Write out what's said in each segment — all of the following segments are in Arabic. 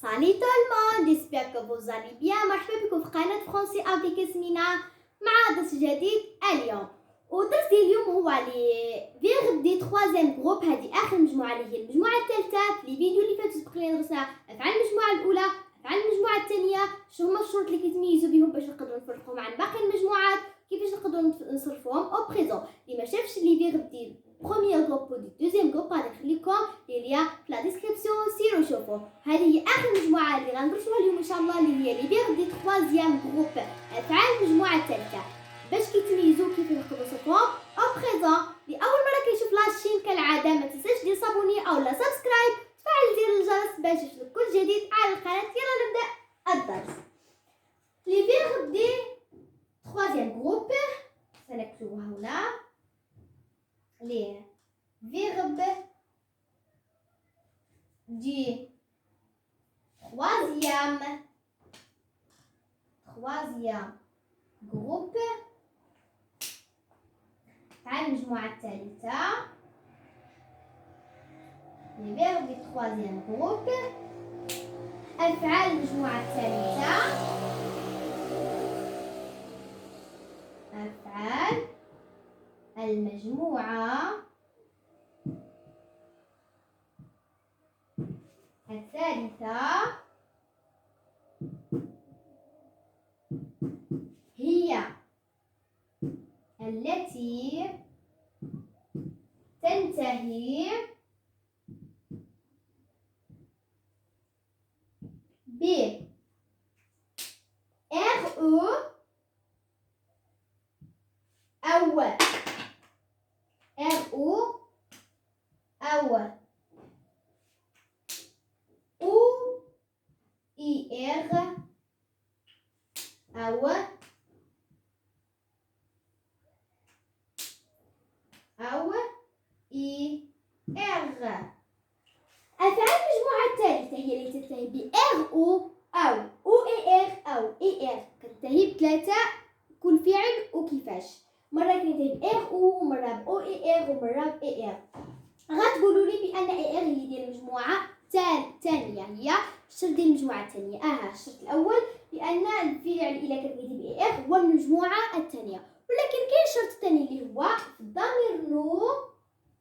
Salut tout le monde, j'espère que vous allez bien. مرحبا بكم في قناة فرنسي افيك ياسمينة مع درس جديد اليوم. ودرس اليوم هو على فيرب دي تخوازيام جروب. هذه اخر مجموعة اللي هي المجموعة الثالثة. في الفيديو اللي فات سبقنا درسنا افعال المجموعة الاولى، افعال المجموعة الثانية، شنو هما الشروط اللي كيتميزوا بهم باش نقدروا نفرقوهم عن باقي المجموعات، كيفاش نقدروا نصرفوهم او بريزون. اللي ما شافش لي فيرب دي بروميير جروب و دي دوزيام جروب غادي نخليكم لي ليان في لا ديسكريبسيون، سيروا شوفوا. هذه هي اخر مجموعه اللي غندرسوها اليوم ان شاء الله، اللي هي لي فيرب دي تخوازيام جروب، افعال المجموعه الثالثه. باش كيتميزوا كيف نقدروا نصرفوهم او بريزون. لاول مره كيشوف لاشين كالعاده ما تنساش دير صابوني او لا سبسكرايب، تفعل زر الجرس باش يوصلك كل جديد على القناه. يلا نبدا الدرس. لي فيرب دي تخوازيام جروب سنكتبوها هنا. لي verbe du troisième groupe على المجموعة الثالثة. les verbes du troisième groupe أفعال المجموعة الثالثة. أفعال المجموعة الثالثة هي التي تنتهي ب RE أو IR أو IR. أفعال المجموعة الثالثة هي اللي تنتهي ب RO أو OER أو ER. كتنتهي بثلاثة كل فعل وكيفاش. مرة كتنتهي ب RO ومرة ب OER ومرة ب ER. غتقولوا لي بأن ER هي ديال المجموعة الثانية، هي الشرط ديال المجموعة الثانية. الشرط الأول بأن الفعل إلا كتنتهي ب ER هو من المجموعة الثانية. ولكن كاين الشرط الثاني اللي هو في الضمير نو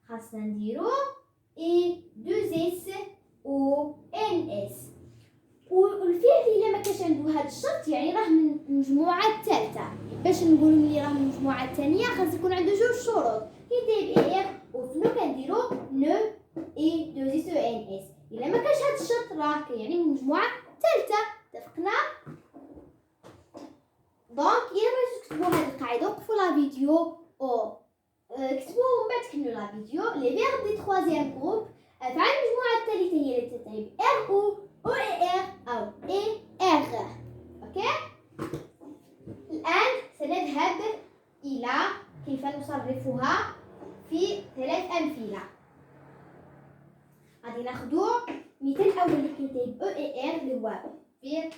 خاصنا نديرو اي دوز اس و ان اس. والفعل الا ما كانش عنده هذا الشرط يعني راه من المجموعه الثالثه. باش نقولوا ملي راه من المجموعه الثانيه خاص يكون عنده جوج شروط. كيدير اي ار وفي نو كنديرو نو اي دوز اس و ان اس. الا ما كانش هذا الشرط راه يعني من المجموعه الثالثه. اتفقنا؟ دونك الا بغيتو تكتبوا هذه القاعده وقفوا لا فيديو او كتبوا ومن بعد كملوا لا فيديو. لي فيرب دي تخوازيام جروب أفعال المجموعة الثالثة هي اللي تنتهي ب RO OER أو ER. أوكي؟ الآن سنذهب إلى كيف نصرفها في 3 أمثلة. غادي ناخدو مثال الأول اللي كينتهي ب ER اللي هو فير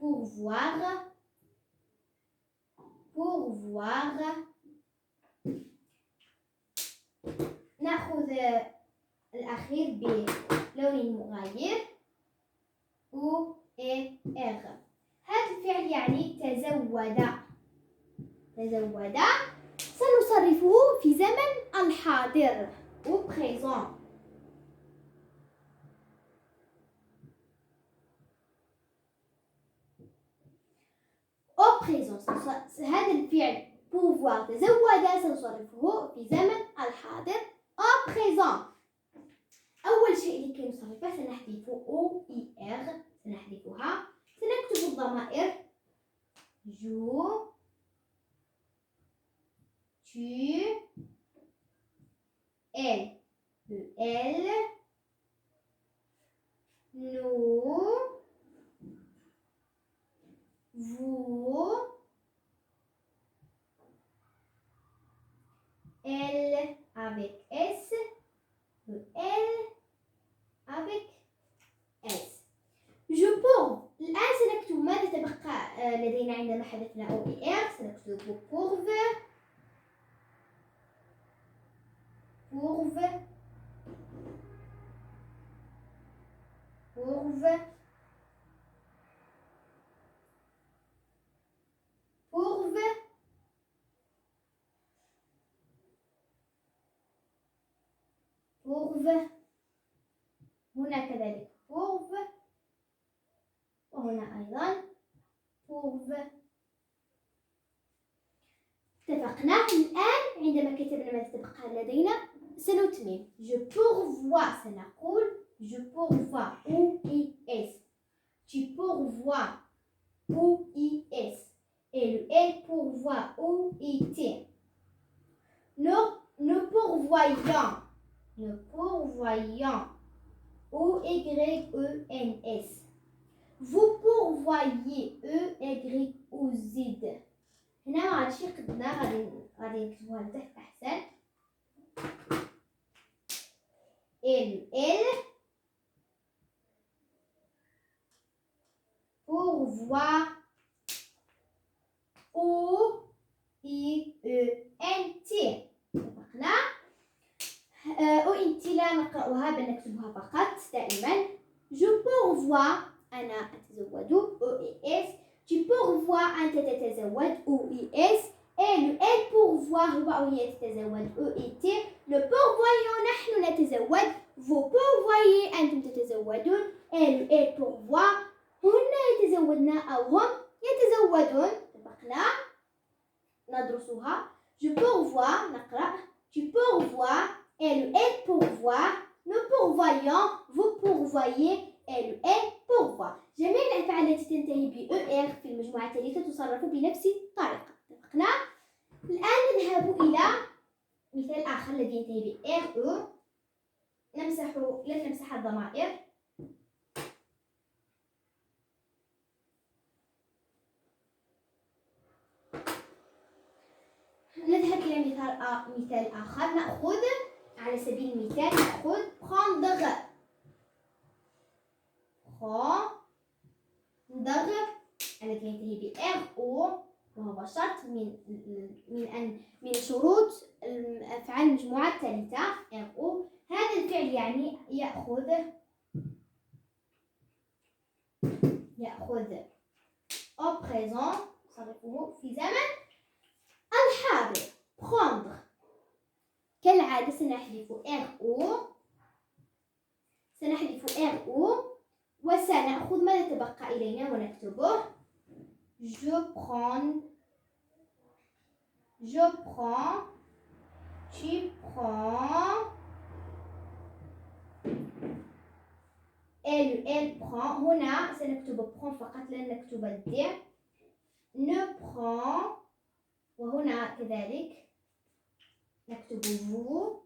pourvoir. ناخذ الأخير بلون مغاير و إر. هذا الفعل يعني تزود سنصرفه في زمن الحاضر و بريزون. أو بريزون هذا الفعل pouvoir تزود سنصرفه في زمن الحاضر أو بريزون. أول شيء اللي كنصرفه سنحذف أو إي إر، سنحذفها. سنكتب الضمائر جو tu elle elle nous vous elle avec S elle avec S. Je peux الآن سنكتب ماذا تبقى لدينا عندما حذفنا أو إي إر. سنكتب courbe courbe. هنا كذلك courbe. وهنا أيضا courbe. اتفقنا. الآن عندما كتبنا ما تبقى لدينا سنتمم. je pourvois سنقول je pourvois OIS. tu pourvois OIS. et le elle pourvoit OIT. Nous pourvoyons OYENS. vous pourvoyez EYOZ. هنا ما عادش قدنا غادي نكتبوها لتحت أحسن. elle pourvoit OIENT. اتفقنا. OINT لا نقرأها بل نكتبها فقط دائما. je pourvois أنا أتزوج OIS. tu pourvois أنت تتزوج OIS. et le elle pourvoit هو أو هي تتزوج OIT. le pourvoyons نحن نتزوج. vous pourvoyez أنتم تتزوجون. et le elle pourvoit هن يتزوجن أو هم يتزوجون. اتفقنا. ندرسها. je pourvois نقرأ. tu pourvois. et le elle pourvoit. nous pourvoyons. vous pourvoyez. et le elle pourvoit. جميع الأفعال التي تنتهي ب ER في المجموعة التالية تصرف بنفس الطريقة. اتفقنا؟ الآن نذهب إلى مثال آخر الذي ينتهي ب RE. لن نمسح الضمائر. نذهب إلى مثال آخر. نأخذ على سبيل المثال نأخذ prendre. الذي ينتهي ب RO وهو شرط من شروط أفعال المجموعة الثالثة. RO هذا الفعل يعني يأخذ au présent صرفه في زمن الحاضر. prendre كالعادة سنحذف RO وسنأخذ ما يتبقى إلينا ونكتبه. je prends. tu prends. elle prend. هنا سنكتب prend فقط لن نكتب الد. ne prend. وهنا كذلك نكتب vous.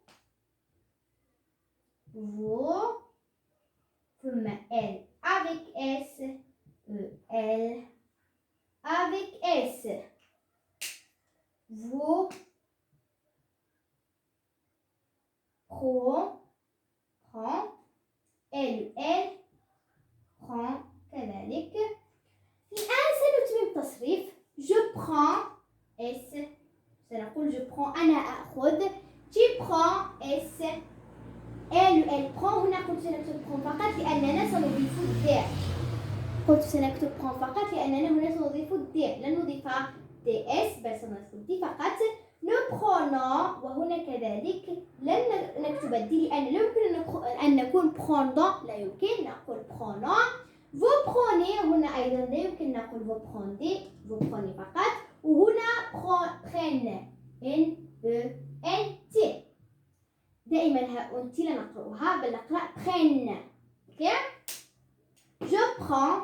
ثم elle avec S. elle avec S. vous prend. elle prend كذلك. الآن سنتمم التصريف. je prends S. سنقول je prends أنا أخذ. tu prends S. elle prend. هنا قلت سنكتب prend فقط لأننا سنضيف الدال. هنا سنضيف الدال. لن نضيف DS بل سنضيف الدي فقط. nous prenons. وهنا كذلك لن نكتب الدي لأن لا يمكن أن نكون prendant. لا يمكن نقول prenons. vous prenez. هنا أيضا لا يمكن نقول vous prenez. vous prenez فقط. وهنا prennent NENT. دائما هاء تي لا نقرأها بل نقرأ prenne. اوكي. je prends.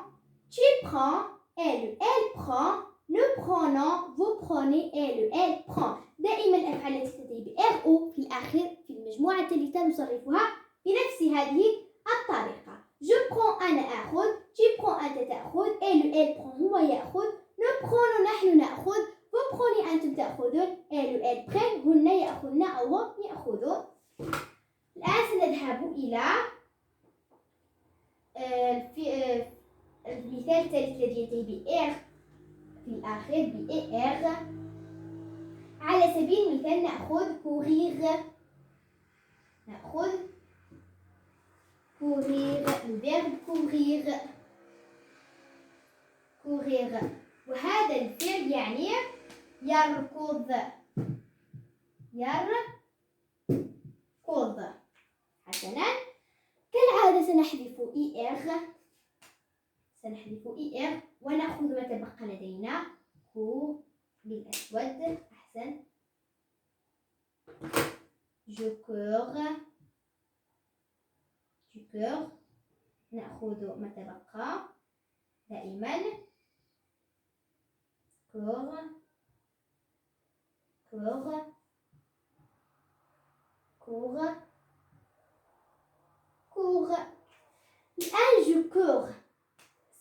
tu prends. elle prend. nous prenons. vous prenez. elle prend. دائما الأفعال التي تنتهي ب RO في الأخير في المجموعة الثالثة نصرفها بنفس هذه الطريقة. je prends أنا آخذ. tu prends أنت تأخذ. elle prend هو يأخذ. nous prenons نحن نأخذ. vous prenez أنتم تأخذون. elle prennent هن يأخذن أو هم يأخذون. الآن سنذهب إلى المثال الثالث الذي ينتهي ب R في الآخر ب ER. على سبيل المثال نأخذ courir. الفيرب courir. وهذا الفعل يعني يركض. حسنا، كالعادة سنحذف ER ونأخذ ما تبقى لدينا كور بالأسود. أحسن. je cours نأخذ ما تبقى دائما cours. الآن je cours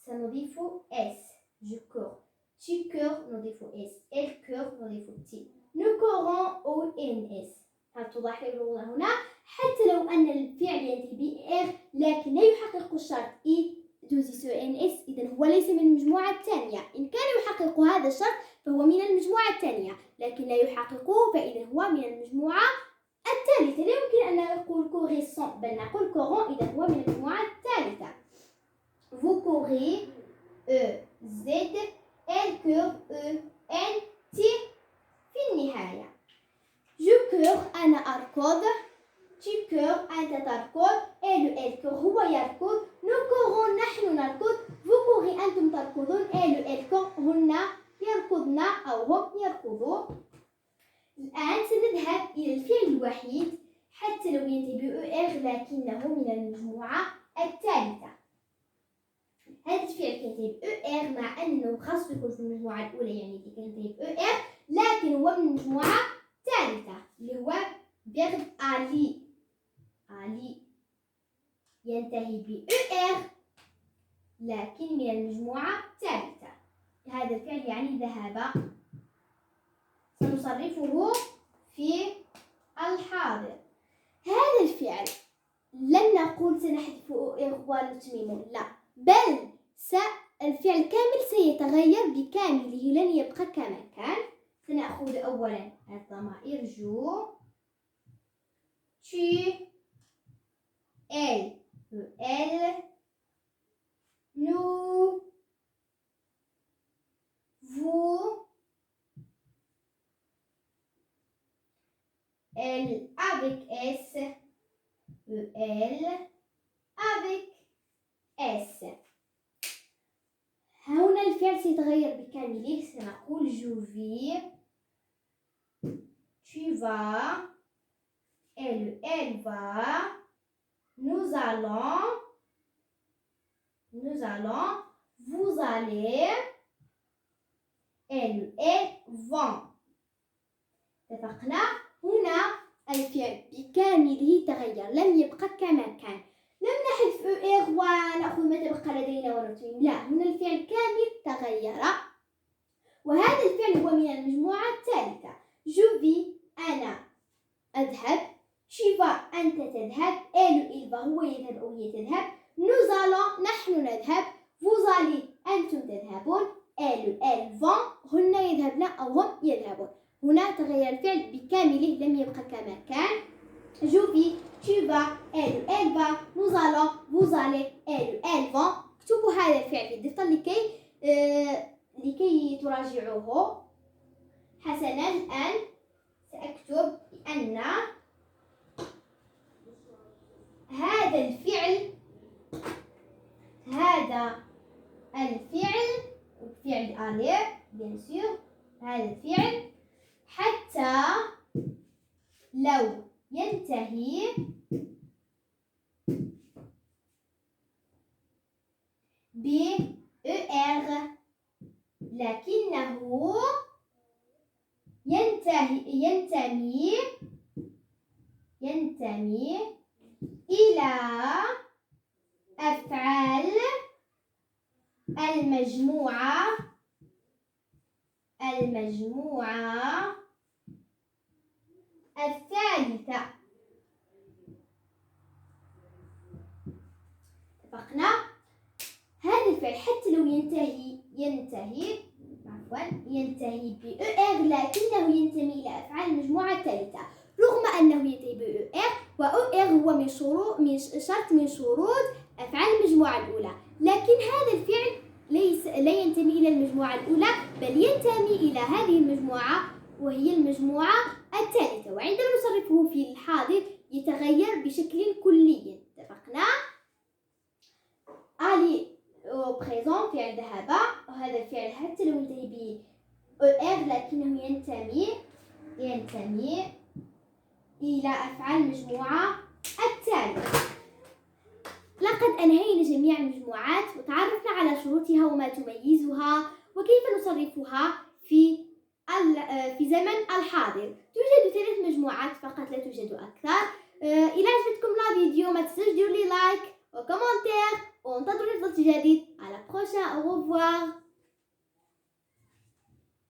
سنضيف S. je cours. tu cours نضيف S. elle court نضيف T. nous courons au NS. هل تلاحظون هنا حتى لو أن الفعل ينتهي ب R لكن لا يحقق الشرط E دوزي NS، إذن هو ليس من المجموعة الثانية. إن كان يحقق هذا الشرط فهو من المجموعة الثانية، لكن لا يحققه فإذا هو من المجموعة الثالثة. لا يمكن أن نقول كوريسون بل نقول كورون، إذا هو من المجموعة الثالثة. vous courez Z elle court N T. في النهاية je cours أنا أركض، tu cours أنت تركض، elle court هو يركض، nous courons نحن نركض، vous courez أنتم تركضون، elle court هن يركضن أو هم يركضون. الآن سنذهب إلى الفعل الوحيد حتى لو ينتهي ب لكنه من المجموعة الثالثة. هذا الفعل ينتهي ب مع أنه خاص يكون في المجموعة الأولى، يعني ينتهي ب لكن هو من المجموعة الثالثة اللي هو verbe aller. ينتهي ب لكن من المجموعة الثالثة. هذا الفعل يعني ذهب. سنصرفه في الحاضر. هذا الفعل لن نقول سنحذف ونتممه، لا، بل الفعل كامل سيتغير بكامله، لن يبقى كما كان. سنأخذ أولا الضمائر جو، tu، elle، nous، vous، elle avec S، elle avec S. هنا الفعل سيتغير بكامله. سنقول je vais، tu vas، elle va، nous allons، vous allez، elle vont. اتفقنا؟ هنا الفعل بكامله تغير، لم يبقى كما كان. لم نحذف ونأخذ ما تبقى لدينا ونتمم، لا، هنا الفعل كامل تغير، وهذا الفعل هو من المجموعة الثالثة. je vais أنا أذهب، tu vas أنت تذهب، il va هو يذهب أو هي تذهب، nous allons نحن نذهب، vous allez أنتم تذهبون، elles vont هن يذهبن أو هم يذهبون. هنا تغير الفعل بكامله، لم يبقى كما كان. je vais، tu vas، elle va، nous allons، vous allez، elles vont. اكتبوا هذا الفعل في الدفتر لكي تراجعوه. حسنا، الآن سأكتب أن هذا الفعل فعل aller bien sûr، هذا الفعل حتى لو ينتهي ب لكنه ينتمي إلى أفعال المجموعة الثالثة. اتفقنا؟ هذا الفعل حتى لو ينتهي ب لكنه ينتمي إلى أفعال المجموعة الثالثة، رغم أنه ينتهي ب و هو من شروط أفعال المجموعة الأولى، لكن هذا الفعل لا ينتمي إلى المجموعة الأولى، بل ينتمي إلى هذه المجموعة وهي المجموعة الثالثة. وعندما نصرفه في الحاضر يتغير بشكل كل exemple فعل ذهب، وهذا الفعل حتى لو ينتهي ب er لكنه ينتمي إلى أفعال المجموعة التالية. لقد أنهينا جميع المجموعات وتعرفنا على شروطها وما تميزها وكيف نصرفها في زمن الحاضر. توجد 3 مجموعات فقط، لا توجد أكثر. إذا عجبتكم الفيديو ما تنسوش ديروا لي لايك وكومنتير، وانتظروا الفيديو الجديد. على بروشان، au revoir.